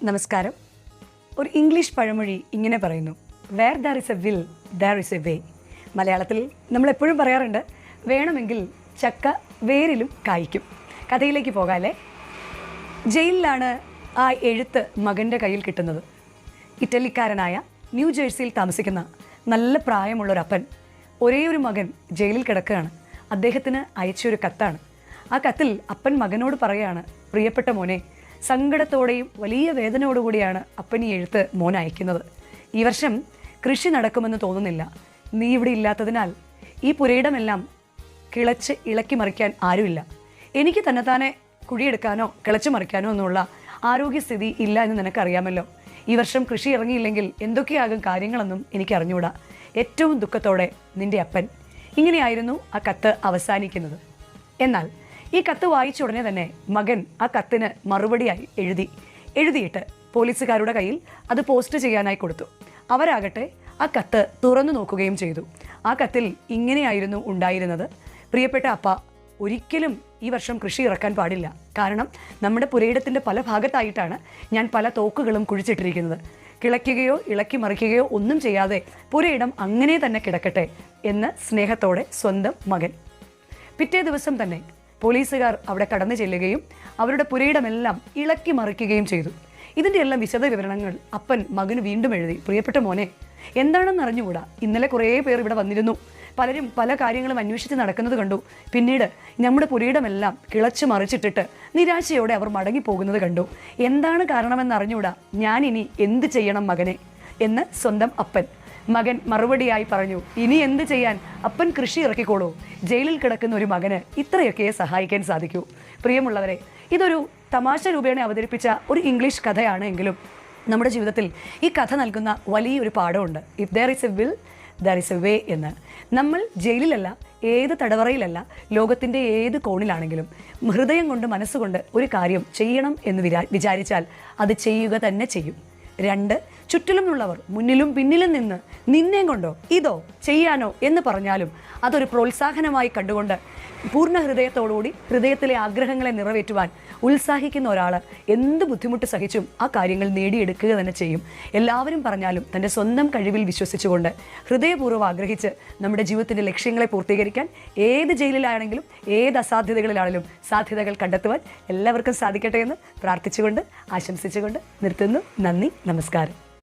നമസ്കാരം. ഒരു ഇംഗ്ലീഷ് പഴമൊഴി ഇങ്ങനെ പറയുന്നു, where there is a will there is a way. മലയാളത്തിൽ നമ്മളെപ്പോഴും പറയാറുണ്ട്, വേണമെങ്കിൽ ചക്ക വേരിലും കായ്ക്കും. കഥയിലേക്ക് പോകാല്ലേ. ജയിലിലാണ് ആ എഴുത്ത് മകൻ്റെ കയ്യിൽ കിട്ടുന്നത്. ഇറ്റലിക്കാരനായ ന്യൂജേഴ്സിയിൽ താമസിക്കുന്ന നല്ല പ്രായമുള്ളൊരപ്പൻ, ഒരേ ഒരു മകൻ ജയിലിൽ കിടക്കുകയാണ്. അദ്ദേഹത്തിന് അയച്ചൊരു കത്താണ്. ആ കത്തിൽ അപ്പൻ മകനോട് പറയുകയാണ്, പ്രിയപ്പെട്ട മോനെ, സങ്കടത്തോടെയും വലിയ വേദനയോടുകൂടിയാണ് അപ്പൻ ഈ എഴുത്ത് മോൻ അയക്കുന്നത്. ഈ വർഷം കൃഷി നടക്കുമെന്ന് തോന്നുന്നില്ല. നീ ഇവിടെ ഇല്ലാത്തതിനാൽ ഈ പുരയിടമെല്ലാം കിളച്ച് ഇളക്കി മറിക്കാൻ ആരുമില്ല. എനിക്ക് തന്നെത്താനെ കുഴിയെടുക്കാനോ കിളച്ച് മറിക്കാനോ ഒന്നുമുള്ള ആരോഗ്യസ്ഥിതി ഇല്ല എന്ന് നിനക്കറിയാമല്ലോ. ഈ വർഷം കൃഷി ഇറങ്ങിയില്ലെങ്കിൽ എന്തൊക്കെയാകും കാര്യങ്ങളെന്നും എനിക്ക് അറിഞ്ഞുകൂടാ. ഏറ്റവും ദുഃഖത്തോടെ നിൻ്റെ അപ്പൻ. ഇങ്ങനെയായിരുന്നു ആ കത്ത് അവസാനിക്കുന്നത്. എന്നാൽ ഈ കത്ത് വായിച്ച ഉടനെ തന്നെ മകൻ ആ കത്തിന് മറുപടിയായി എഴുതിയിട്ട് പോലീസുകാരുടെ കയ്യിൽ അത് പോസ്റ്റ് ചെയ്യാനായി കൊടുത്തു. അവരാകട്ടെ ആ കത്ത് തുറന്നു നോക്കുകയും ചെയ്തു. ആ കത്തിൽ ഇങ്ങനെയായിരുന്നു ഉണ്ടായിരുന്നത്: പ്രിയപ്പെട്ട അപ്പ, ഒരിക്കലും ഈ വർഷം കൃഷി ഇറക്കാൻ പാടില്ല. കാരണം നമ്മുടെ പുരയിടത്തിൻ്റെ പല ഭാഗത്തായിട്ടാണ് ഞാൻ പല തോക്കുകളും കുഴിച്ചിട്ടിരിക്കുന്നത്. കിളയ്ക്കുകയോ ഇളക്കി മറിക്കുകയോ ഒന്നും ചെയ്യാതെ പുരയിടം അങ്ങനെ തന്നെ കിടക്കട്ടെ എന്ന് സ്നേഹത്തോടെ സ്വന്തം മകൻ. പിറ്റേ ദിവസം തന്നെ പോലീസുകാർ അവിടെ കടന്നു ചെല്ലുകയും അവരുടെ പുരയിടമെല്ലാം ഇളക്കി മറിക്കുകയും ചെയ്തു. ഇതിൻ്റെ എല്ലാം വിശദ വിവരണങ്ങൾ അപ്പൻ മകന് വീണ്ടും എഴുതി. പ്രിയപ്പെട്ട മോനെ, എന്താണെന്ന് അറിഞ്ഞുകൂടാ. ഇന്നലെ കുറേ പേർ ഇവിടെ വന്നിരുന്നു. പലരും പല കാര്യങ്ങളും അന്വേഷിച്ച് നടക്കുന്നത് കണ്ടു. പിന്നീട് നമ്മുടെ പുരയിടമെല്ലാം കിളച്ച് മറിച്ചിട്ടിട്ട് നിരാശയോടെ അവർ മടങ്ങിപ്പോകുന്നത് കണ്ടു. എന്താണ് കാരണമെന്ന് അറിഞ്ഞുകൂടാ. ഞാനിനി എന്ത് ചെയ്യണം മകനെ എന്ന് സ്വന്തം അപ്പൻ. മകൻ മറുപടിയായി പറഞ്ഞു, ഇനി എന്ത് ചെയ്യാൻ, അപ്പൻ കൃഷി ഇറക്കിക്കോളൂ. ജയിലിൽ കിടക്കുന്ന ഒരു മകന് ഇത്രയൊക്കെ സഹായിക്കാൻ സാധിക്കൂ. പ്രിയമുള്ളവരെ, ഇതൊരു തമാശ രൂപേണ അവതരിപ്പിച്ച ഒരു ഇംഗ്ലീഷ് കഥയാണ്. എങ്കിലും നമ്മുടെ ജീവിതത്തിൽ ഈ കഥ നൽകുന്ന വലിയൊരു പാഠമുണ്ട്. If there is a will there is a way എന്ന്. നമ്മൾ ജയിലിലല്ല, ഏത് തടവറയിലല്ല, ലോകത്തിൻ്റെ ഏത് കോണിലാണെങ്കിലും ഹൃദയം കൊണ്ട് മനസ്സുകൊണ്ട് ഒരു കാര്യം ചെയ്യണം എന്ന് വിചാരിച്ചാൽ അത് ചെയ്യുക തന്നെ ചെയ്യും. 2, ചുറ്റിലുമുള്ളവർ മുന്നിലും പിന്നിലും നിന്ന് നിന്നെയും കൊണ്ടോ ഇതോ ചെയ്യാനോ എന്ന് പറഞ്ഞാലും അതൊരു പ്രോത്സാഹനമായി കണ്ടുകൊണ്ട് പൂർണ്ണ ഹൃദയത്തോടുകൂടി ഹൃദയത്തിലെ ആഗ്രഹങ്ങളെ നിറവേറ്റുവാൻ ഉത്സാഹിക്കുന്ന ഒരാൾ എന്ത് ബുദ്ധിമുട്ട് സഹിച്ചും ആ കാര്യങ്ങൾ നേടിയെടുക്കുക തന്നെ ചെയ്യും. എല്ലാവരും പറഞ്ഞാലും തൻ്റെ സ്വന്തം കഴിവിൽ വിശ്വസിച്ചുകൊണ്ട് ഹൃദയപൂർവ്വം ആഗ്രഹിച്ച് നമ്മുടെ ജീവിതത്തിൻ്റെ ലക്ഷ്യങ്ങളെ പൂർത്തീകരിക്കാൻ ഏത് ജയിലിലാണെങ്കിലും ഏത് അസാധ്യതകളിലാണെങ്കിലും സാധ്യതകൾ കണ്ടെത്തുവാൻ എല്ലാവർക്കും സാധിക്കട്ടെ എന്ന് പ്രാർത്ഥിച്ചുകൊണ്ട് ആശംസിച്ചുകൊണ്ട് നിർത്തുന്നു. നന്ദി, നമസ്കാരം.